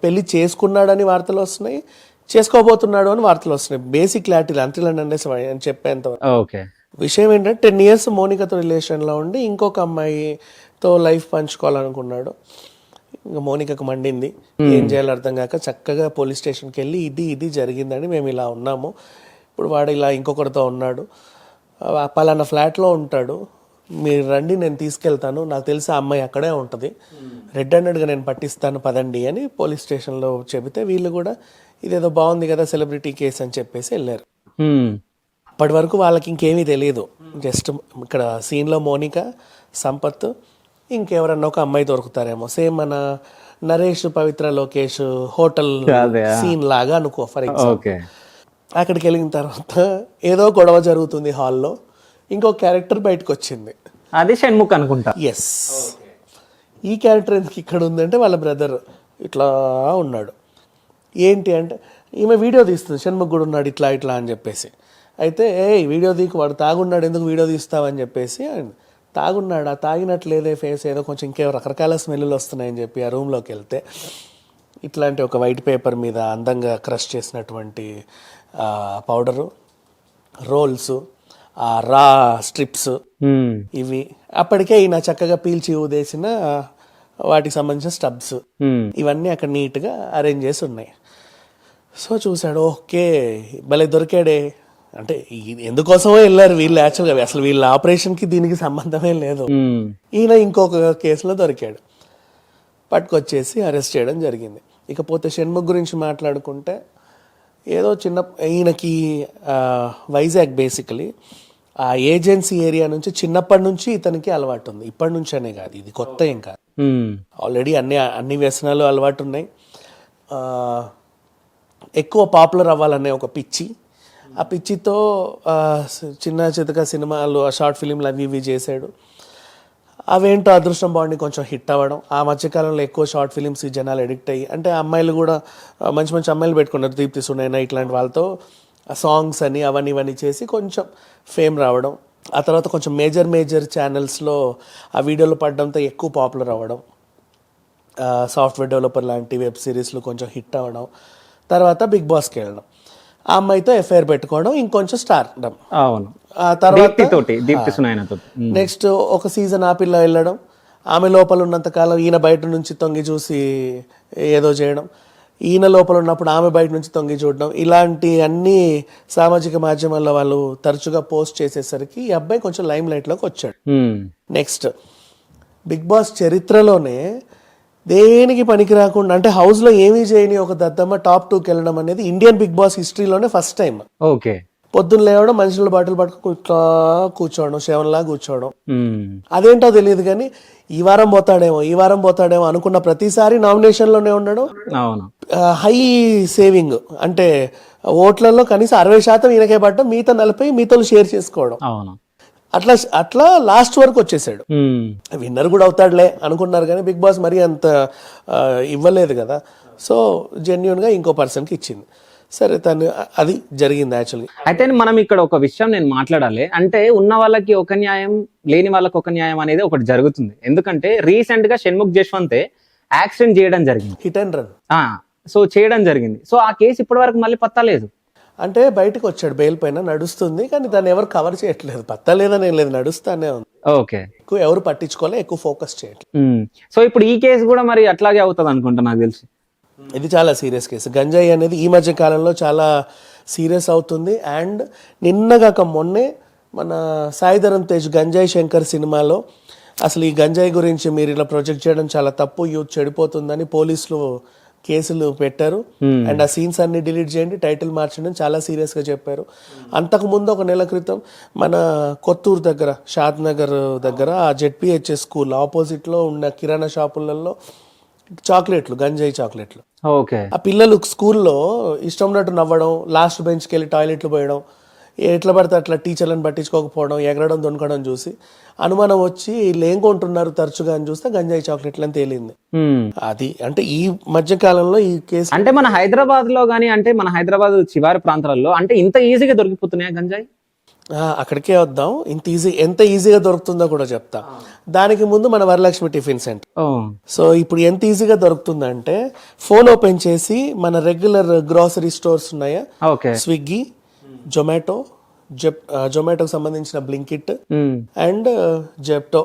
పెళ్లి చేసుకున్నాడని వార్తలు వస్తున్నాయి, చేసుకోబోతున్నాడు అని వార్తలు వస్తున్నాయి. Basic clarity until and unless అని చెప్పేంత ఓకే. విషయం ఏంటంటే 10 years మోనికతో రిలేషన్లో ఉండి ఇంకొక అమ్మాయితో లైఫ్ పంచుకోవాలనుకున్నాడు. ఇంకా మోనికకు మండింది, ఏం చేయాలో అర్థం కాక చక్కగా పోలీస్ స్టేషన్కి వెళ్ళి ఇది జరిగిందని మేము ఇలా ఉన్నాము, ఇప్పుడు వాడు ఇలా ఇంకొకరితో ఉన్నాడు, పలానా ఫ్లాట్లో ఉంటాడు, మీరు రండి నేను తీసుకెళ్తాను, నాకు తెలిసి ఆ అమ్మాయి అక్కడే ఉంటుంది, రెడ్ హ్యాండెడ్గా నేను పట్టిస్తాను పదండి అని పోలీస్ స్టేషన్లో చెబితే వీళ్ళు కూడా ఇదేదో బాగుంది కదా సెలబ్రిటీ కేసు అని చెప్పేసి వెళ్ళారు. అప్పటి వరకు వాళ్ళకి ఇంకేమీ తెలియదు, జస్ట్ ఇక్కడ సీన్లో మోనిక, సంపత్, ఇంకెవరన్నా ఒక అమ్మాయి దొరుకుతారేమో, సేమ్ మన నరేష్ పవిత్ర లోకేష్ హోటల్ సీన్ లాగా అనుకో ఫర్ ఎగ్జాంపుల్. అక్కడికి వెళ్ళిన తర్వాత ఏదో గొడవ జరుగుతుంది హాల్లో, ఇంకో క్యారెక్టర్ బయటకు వచ్చింది, అది షణ్ముఖ్ అనుకుంటా. ఎస్, ఈ క్యారెక్టర్ ఎందుకు ఇక్కడ ఉందంటే వాళ్ళ బ్రదర్ ఇట్లా ఉన్నాడు. ఏంటి అంటే ఈమె వీడియో తీస్తుంది, షణ్ముఖ్ కూడా ఉన్నాడు ఇట్లా ఇట్లా అని చెప్పేసి. అయితే వీడియో తీకు, వాడు తాగున్నాడు ఎందుకు వీడియో తీస్తావని చెప్పేసి, తాగున్నాడా, తాగినట్లేదే ఫేస్, ఏదో కొంచెం ఇంకేదో రకరకాల స్మెల్లు వస్తున్నాయని చెప్పి ఆ రూమ్లోకి వెళ్తే ఇట్లాంటి ఒక వైట్ పేపర్ మీద అందంగా క్రష్ చేసినటువంటి పౌడరు, రోల్స్, రా స్ట్రిప్స్, ఇవి అప్పటికే ఈయన చక్కగా పీల్చి ఊదేసిన వాటికి సంబంధించిన స్టబ్స్, ఇవన్నీ అక్కడ నీట్గా అరేంజ్ చేసి ఉన్నాయి. సో చూశాడు, ఓకే భలే దొరికాడే, అంటే ఎందుకోసమో వెళ్ళారు వీళ్ళు యాక్చువల్గా, అసలు వీళ్ళ ఆపరేషన్కి దీనికి సంబంధమే లేదు. ఈయన ఇంకొక కేసులో దొరికాడు, పట్టుకొచ్చేసి అరెస్ట్ చేయడం జరిగింది. ఇకపోతే షణ్ముఖ్ గురించి మాట్లాడుకుంటే ఏదో చిన్న, ఈయనకి వైజాగ్ బేసికలీ ఆ ఏజెన్సీ ఏరియా నుంచి చిన్నప్పటి నుంచి ఇతనికి అలవాటు ఉంది, ఇప్పటి నుంచి అనే కాదు, ఇది కొత్త ఏం కాదు, ఆల్రెడీ అన్ని వ్యసనాలు అలవాటు ఉన్నాయి. ఎక్కువ పాపులర్ అవ్వాలనే ఒక పిచ్చి, ఆ పిచ్చితో చిన్న చితక సినిమాలు, షార్ట్ ఫిలింలు అవి ఇవి చేశాడు. అవేంటో అదృష్టం బాగుండి కొంచెం హిట్ అవ్వడం. ఆ మధ్యకాలంలో ఎక్కువ షార్ట్ ఫిలిమ్స్ జనాలు ఎడిక్ట్ అయ్యి, అంటే అమ్మాయిలు కూడా మంచి మంచి అమ్మాయిలు పెట్టుకున్నారు, దీప్తి సునైనా ఇట్లాంటి వాళ్ళతో సాంగ్స్ అని అవన్నీ ఇవన్నీ చేసి కొంచెం ఫేమ్ రావడం. ఆ తర్వాత కొంచెం మేజర్ ఛానల్స్లో ఆ వీడియోలు పడడంతో ఎక్కువ పాపులర్ అవ్వడం, సాఫ్ట్వేర్ డెవలపర్ లాంటి వెబ్ సిరీస్లు కొంచెం హిట్ అవ్వడం. తర్వాత బిగ్ బాస్కి వెళ్ళడం, ఆ అమ్మాయితో ఎఫ్ఐఆర్ పెట్టుకోవడం, ఇంకొంచెం స్టార్డం. ఆ తర్వాత నెక్స్ట్ ఒక సీజన్ ఆ పిల్ల వెళ్ళడం, ఆమె లోపల ఉన్నంత కాలం ఈయన బయట నుంచి తొంగి చూసి ఏదో చేయడం, ఈయన లోపల ఉన్నప్పుడు ఆమె బయట నుంచి తొంగి చూడడం, ఇలాంటి అన్ని సామాజిక మాధ్యమాల్లో వాళ్ళు తరచుగా పోస్ట్ చేసేసరికి ఈ అబ్బాయి కొంచెం లైమ్ లైట్లోకి వచ్చాడు. నెక్స్ట్ బిగ్ బాస్ చరిత్రలోనే దేనికి పనికి రాకుండా, అంటే హౌస్లో ఏమీ చేయని ఒక దద్దమ్మ టాప్ 2కి వెళ్ళడం అనేది ఇండియన్ బిగ్ బాస్ హిస్టరీలోనే ఫస్ట్ టైం. ఓకే, పొద్దున్న లేవడం, మనుషుల బాటిల్ పట్టుకు ఇట్లా కూర్చోవడం, శవంలా కూర్చోవడం, అదేంటో తెలియదు కానీ ఈ వారం పోతాడేమో అనుకున్న ప్రతిసారి నామినేషన్లోనే ఉండడం. హై సేవింగ్, అంటే ఓట్లలో కనీసం 60% ఈయనకే పడడం, మిగతా 40 మీతో షేర్ చేసుకోవడం. అట్లా లాస్ట్ వరకు వచ్చేసాడు. విన్నర్ కూడా అవుతాడులే అనుకున్నారు కానీ బిగ్ బాస్ మరీ అంత ఇవ్వలేదు కదా, సో జెన్యున్ గా ఇంకో పర్సన్కి ఇచ్చింది. సరే, తను అది జరిగింది యాక్చువల్లీ. అయితే మనం ఇక్కడ ఒక విషయం నేను మాట్లాడాలి, అంటే ఉన్న వాళ్ళకి ఒక న్యాయం, లేని వాళ్ళకి ఒక న్యాయం అనేది ఒకటి జరుగుతుంది. ఎందుకంటే రీసెంట్ గా షణ్ముఖ్ జశ్వంతే యాక్సిడెంట్ చేయడం జరిగింది, హిట్ అండ్ రన్. సో చేయడం జరిగింది. సో ఆ కేసు ఇప్పటి వరకు మళ్ళీ పత్తా లేదు, అంటే బయటకు వచ్చాడు బెయిల్ పైన, నడుస్తుంది కానీ దాన్ని ఎవరు కవర్ చేయట్లేదు, పత్తా లేదని ఏం లేదు, నడుస్తానే ఉంది. ఓకే, ఎక్కువ ఎవరు పట్టించుకోలే, ఎక్కువ ఫోకస్ చేయట్లేదు. సో ఇప్పుడు ఈ కేసు కూడా మరి అట్లాగే అవుతుంది అనుకుంటా నాకు తెలిసి. ఇది చాలా సీరియస్ కేసు. గంజాయి అనేది ఈ మధ్య కాలంలో చాలా సీరియస్ అవుతుంది. అండ్ నిన్నగాక మొన్నే మన సాయిధరం తేజ్ గంజాయి శంకర్ సినిమాలో అసలు ఈ గంజాయి గురించి మీరు ఇలా ప్రొజెక్ట్ చేయడం చాలా తప్పు, యూత్ చెడిపోతుందని పోలీసులు కేసులు పెట్టారు. అండ్ ఆ సీన్స్ అన్ని డిలీట్ చేయండి, టైటిల్ మార్చండి చాలా సీరియస్ గా చెప్పారు. అంతకుముందు ఒక నెల క్రితం మన కొత్తూరు దగ్గర, షాద్ నగర్ దగ్గర ఆ జెడ్పిహెచ్ఎస్ స్కూల్ ఆపోజిట్ లో ఉన్న కిరాణా షాపులలో చాక్లెట్లు, గంజాయి చాక్లెట్లు, ఆ పిల్లలు స్కూల్లో ఇష్టం ఉన్నట్టు నవ్వడం, లాస్ట్ బెంచ్కి వెళ్ళి టాయిలెట్లు పోయడం, ఎట్లా పడితే అట్లా టీచర్లను పట్టించుకోకపోవడం, ఎగరడం దొనకడం చూసి అనుమానం వచ్చి వీళ్ళు ఏం కొంటున్నారు తరచుగా అని చూస్తే గంజాయి చాక్లెట్లు అని తేలింది. అది అంటే ఈ మధ్య కాలంలో ఈ కేసు, అంటే మన హైదరాబాద్ లో గానీ, అంటే మన హైదరాబాద్ చివరి ప్రాంతాలలో అంటే ఇంత ఈజీగా దొరికిపోతున్నాయా గంజాయి? అక్కడికే వద్దాం. ఎంత ఈజీగా దొరుకుతుందో కూడా చెప్తా. దానికి ముందు మన వరలక్ష్మి టిఫిన్ సెంటర్. సో ఇప్పుడు ఎంత ఈజీగా దొరుకుతుందంటే ఫోన్ ఓపెన్ చేసి మన రెగ్యులర్ గ్రాసరీ స్టోర్స్ ఉన్నాయా, స్విగ్గీ, జొమాటోకి సంబంధించిన బ్లింకిట్ అండ్ జెప్టో,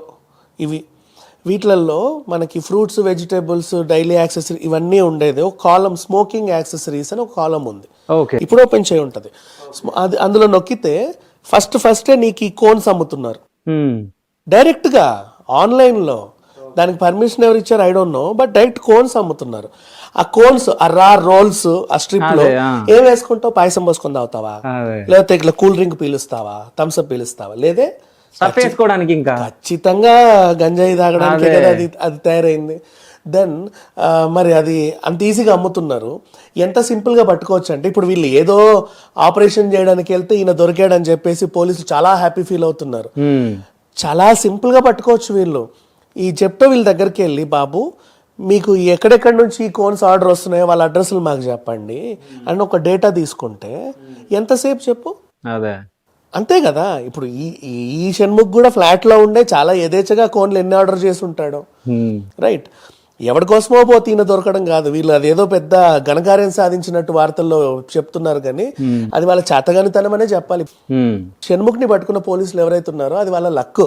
వీటిలలో మనకి ఫ్రూట్స్, వెజిటేబుల్స్, డైలీ యాక్సెసరీ ఇవన్నీ ఉండేది. ఒక కాలం స్మోకింగ్ యాక్సెసరీస్ అని ఒక కాలం ఉంది. ఇప్పుడు ఓపెన్ చేయి ఉంటది. అది అందులో నొక్కితే ఫస్టే నీకు ఈ కోన్స్ అమ్ముతున్నారు డైరెక్ట్ గా ఆన్లైన్ లో. దానికి పర్మిషన్ ఎవరు ఇచ్చారు I don't no, but direct cones అమ్ముతున్నారు. ఆ కోన్స్, ఆ రా రోల్స్, ఆ స్ట్రిప్ లో ఏం వేసుకుంటావు? పాయసం పోసుకొని తాగుతావా, లేకపోతే ఇట్లా కూల్ డ్రింక్ పీలుస్తావా, థమ్స్ అప్ పీలుస్తావా? లేదే, వేసుకోవడానికి ఇంకా ఖచ్చితంగా గంజాయి తాగడానికి కదా అది తయారైంది. దెన్ మరి అది అంత ఈజీగా అమ్ముతున్నారు. ఎంత సింపుల్గా పట్టుకోవచ్చు అంటే ఇప్పుడు వీళ్ళు ఏదో ఆపరేషన్ చేయడానికి వెళ్తే ఈయన దొరికాడని చెప్పేసి పోలీసులు చాలా హ్యాపీ ఫీల్ అవుతున్నారు. చాలా సింపుల్గా పట్టుకోవచ్చు వీళ్ళు. ఈ చెప్తే వీళ్ళ దగ్గరికి వెళ్ళి, బాబు మీకు ఎక్కడెక్కడి నుంచి ఈ కోన్స్ ఆర్డర్ వస్తున్నాయో వాళ్ళ అడ్రస్లు మాకు చెప్పండి అని ఒక డేటా తీసుకుంటే ఎంతసేపు చెప్పు. అదే అంతే కదా. ఇప్పుడు ఈ షణ్ముఖ్ కూడా ఫ్లాట్ లో ఉండే చాలా యథేచ్ఛగా కోన్లు ఎన్ని ఆర్డర్ చేసి ఉంటాడు, రైట్? ఎవరి కోసమో పోతే ఈయన దొరకడం కాదు. వీళ్ళు అదేదో పెద్ద ఘనకార్యం సాధించినట్టు వార్తల్లో చెప్తున్నారు, కానీ అది వాళ్ళ చేతగానితనం అనే చెప్పాలి. షణ్ముఖ్ ని పట్టుకున్న పోలీసులు ఎవరైతే ఉన్నారో అది వాళ్ళ లక్,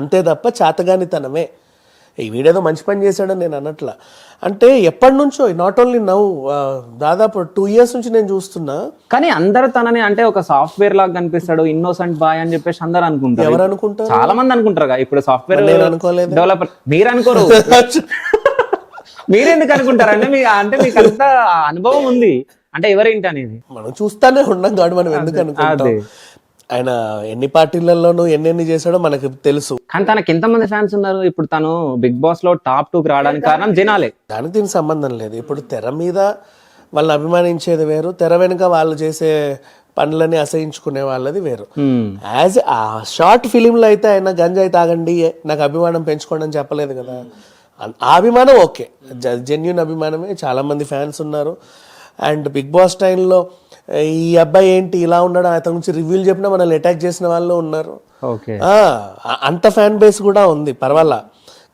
అంతే తప్ప చేతగానితనమే. ఈ వీడేదో మంచి పని చేశాడని నేను అన్నట్లా. అంటే ఎప్పటి నుంచో, నాట్ ఓన్లీ నౌ, దాదాపు 2 years నుంచి నేను చూస్తున్నా. కానీ అందరు తనని అంటే ఒక సాఫ్ట్వేర్ లాగా కనిపిస్తాడు, ఇన్నోసెంట్ బాయ్ అని చెప్పేసి అందరు అనుకుంటారు. ఎవరు అనుకుంటారు? చాలా మంది అనుకుంటారు. ఇప్పుడు సాఫ్ట్వేర్ అనుకోలేదు, డెవలపర్ మీరు అనుకోరు. మీరెందుకు అనుకుంటారంటే అంటే మీకు అంత అనుభవం ఉంది అంటే ఎవరేంటి అనేది మనం చూస్తానే ఉన్నాం కాదు, మనం ఎందుకు అనుకుంటాం? ఆయన ఎన్ని పార్టీలలోనూ ఎన్నెన్ని చేశాడో మనకు తెలుసు. కానీ తనకి ఎంతమంది ఫ్యాన్స్ ఉన్నారు? ఇప్పుడు తను బిగ్ బాస్ లో టాప్ 2 రావడానికి కారణం జనాలే. దానికి దీనికి సంబంధం లేదు. ఇప్పుడు తెర మీద వాళ్ళని అభిమానించేది వేరు, తెర వెనుక వాళ్ళు చేసే పనులని అసహించుకునే వాళ్ళది వేరు. యాజ్ ఆ షార్ట్ ఫిలింలో అయితే ఆయన గంజాయి తాగండి నాకు అభిమానం పెంచుకోండి అని చెప్పలేదు కదా. ఆ అభిమానం ఓకే, జెన్యూన్ అభిమానమే. చాలా మంది ఫ్యాన్స్ ఉన్నారు. అండ్ బిగ్ బాస్ టైంలో ఈ అబ్బాయి ఏంటి ఇలా ఉన్నాడు అతని గురించి రివ్యూలు చెప్పినా మనల్ని అటాక్ చేసిన వాళ్ళు ఉన్నారు. అంత ఫ్యాన్ బేస్ కూడా ఉంది, పర్వాలా.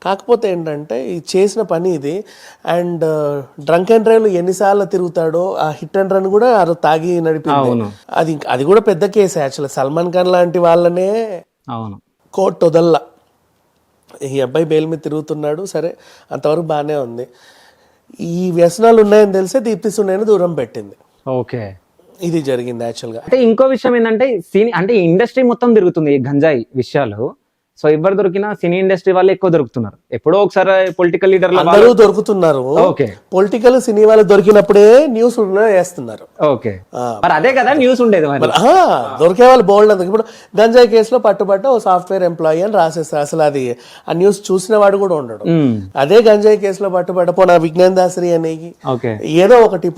కాకపోతే ఏంటంటే ఈ చేసిన పని ఇది. అండ్ డ్రంక్ అండ్ డ్రైవ్ ఎన్నిసార్లు తిరుగుతాడో, ఆ హిట్ అండ్ రన్ కూడా తాగి నడిపింది. అది కూడా పెద్ద కేసు యాక్చువల్లీ. సల్మాన్ ఖాన్ లాంటి వాళ్ళనే కోర్టు వదల్లా. ఈ అబ్బాయి బెయిల్ మీద తిరుగుతున్నాడు, సరే అంతవరకు బాగానే ఉంది. ఈ వ్యసనాలు ఉన్నాయని తెలిసే దీప్తి సునేని దూరం పెట్టింది. ఓకే, ఇది జరిగింది యాక్చువల్ గా. అంటే ఇంకో విషయం ఏంటంటే అంటే ఇండస్ట్రీ మొత్తం తిరుగుతుంది ఈ గంజాయి విషయాలు. సో ఎవరు దొరికినా సినీ ఇండస్ట్రీ వాళ్ళు ఎక్కువ దొరుకుతున్నారు. ఎప్పుడో ఒకసారి పొలిటికల్ లీడర్లు అందరూ దొరుకుతున్నారు. పొలిటికల్ సినీ వాళ్ళు దొరికినప్పుడే న్యూస్ వేస్తున్నారు. ఓకే, మరి అదే కదా న్యూస్ ఉండేది. దొరికే వాళ్ళు బోల్డ్ అంత. ఇప్పుడు గంజాయి కేసులో పట్టుబట్ట ఓ సాఫ్ట్వేర్ ఎంప్లాయీ అని రాసేస్తారు. అసలు అది ఆ న్యూస్ చూసిన వాడు కూడా ఉండడు. అదే గంజాయి కేసులో పట్టుబట్ట పోనా విజ్ఞాన్ దాసరి అనేది ఏదో ఒకటి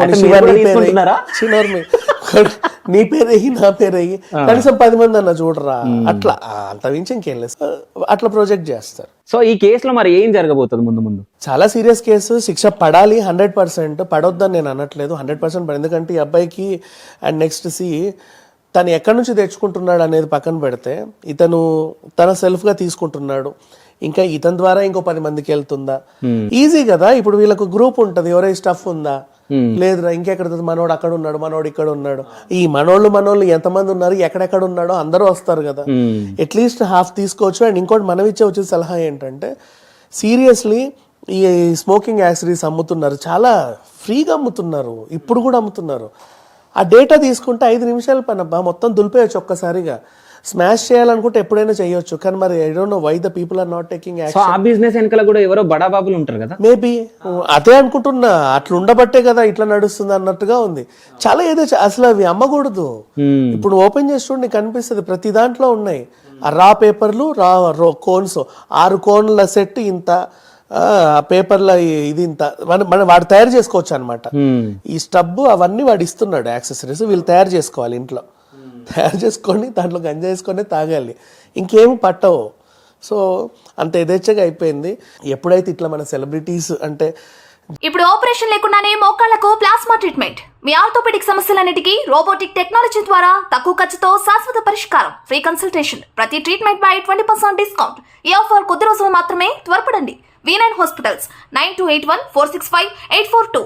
నీ పేరేయి నా పేరేయి కనీసం 10 మంది అన్న చూడరా, అట్లా అంత మించి ఇంకేం లేదు, అట్లా ప్రొజెక్ట్ చేస్తారు. సో ఈ కేసులో మరి ఏం జరగబోతుంది ముందు? చాలా సీరియస్ కేసు, శిక్ష పడాలి 100%. పడొద్దని నేను అనట్లేదు, 100% పడి. ఎందుకంటే ఈ అబ్బాయికి అండ్ నెక్స్ట్ తను ఎక్కడి నుంచి తెచ్చుకుంటున్నాడు అనేది పక్కన పెడితే, ఇతను తన సెల్ఫ్ గా తీసుకుంటున్నాడు, ఇంకా ఇతని ద్వారా ఇంకో 10 మందికి వెళ్తుందా? ఈజీ కదా. ఇప్పుడు వీళ్ళకు గ్రూప్ ఉంటది, ఎవరై స్టఫ్ ఉందా? లేదురా, ఇంకెక్కడ మనోడు అక్కడ ఉన్నాడు, మనోడు ఇక్కడ ఉన్నాడు. ఈ మనోళ్ళు ఎంతమంది ఉన్నారు, ఎక్కడెక్కడ ఉన్నాడో అందరూ వస్తారు కదా. అట్లీస్ట్ హాఫ్ తీసుకోవచ్చు. అండ్ ఇంకోటి మనం వచ్చే సలహా ఏంటంటే, సీరియస్లీ ఈ స్మోకింగ్ యాక్సరీస్ అమ్ముతున్నారు, చాలా ఫ్రీగా అమ్ముతున్నారు, ఇప్పుడు కూడా అమ్ముతున్నారు. ఆ డేటా తీసుకుంటే 5 నిమిషాల పని అబ్బా, మొత్తం దులిపేయచ్చు ఒక్కసారిగా. స్మాష్ చేయాలనుకుంటే ఎప్పుడైనా చేయొచ్చు, కానీ మరి I don't know why the people are not taking action. ఆ బిజినెస్ వెనకాల కూడా ఎవరో బడా బాబులు ఉంటారు కదా, మేబీ అదే అనుకుంటున్నా. అట్లా ఉండబట్టే కదా ఇట్లా నడుస్తుంది అన్నట్టుగా ఉంది. చాలా ఏదో అసలు అవి అమ్మకూడదు. ఇప్పుడు ఓపెన్ చేసి చూడండి, కనిపిస్తుంది ప్రతి దాంట్లో ఉన్నాయి. ఆ రా పేపర్లు, కోన్స్, 6 కోన్ల సెట్ ఇంత, పేపర్ల ఇది ఇంత, మనం వాడు తయారు చేసుకోవచ్చు అనమాట. ఈ స్టబ్ అవన్నీ వాడు ఇస్తున్నాడు యాక్సెసరీస్, వీళ్ళు తయారు చేసుకోవాలి ఇంట్లో. తయారు చేసుకొని దాంట్లో గంజా వేసుకొని తాగాలి, ఇంకేమి పట్టవు. సో అంత యథేచ్ఛగా అయిపోయింది. ఎప్పుడైతే ఇట్లా మన సెలబ్రిటీస్ అంటే ఇప్పుడు ఆపరేషన్ లేకుండానే మోకాళ్లకు ప్లాస్మా ట్రీట్మెంట్. మీ ఆర్థోపెడిక్ సమస్యలన్నిటికీ రోబోటిక్ టెక్నాలజీ ద్వారా తక్కువ ఖర్చుతో శాశ్వత పరిష్కారం. Free consultation. ప్రతి ట్రీట్మెంట్ పై 20% డిస్కౌంట్. ఈ ఆఫర్ కొద్ది రోజులు మాత్రమే. త్వరపడండి. V9 hospitals 9281465842.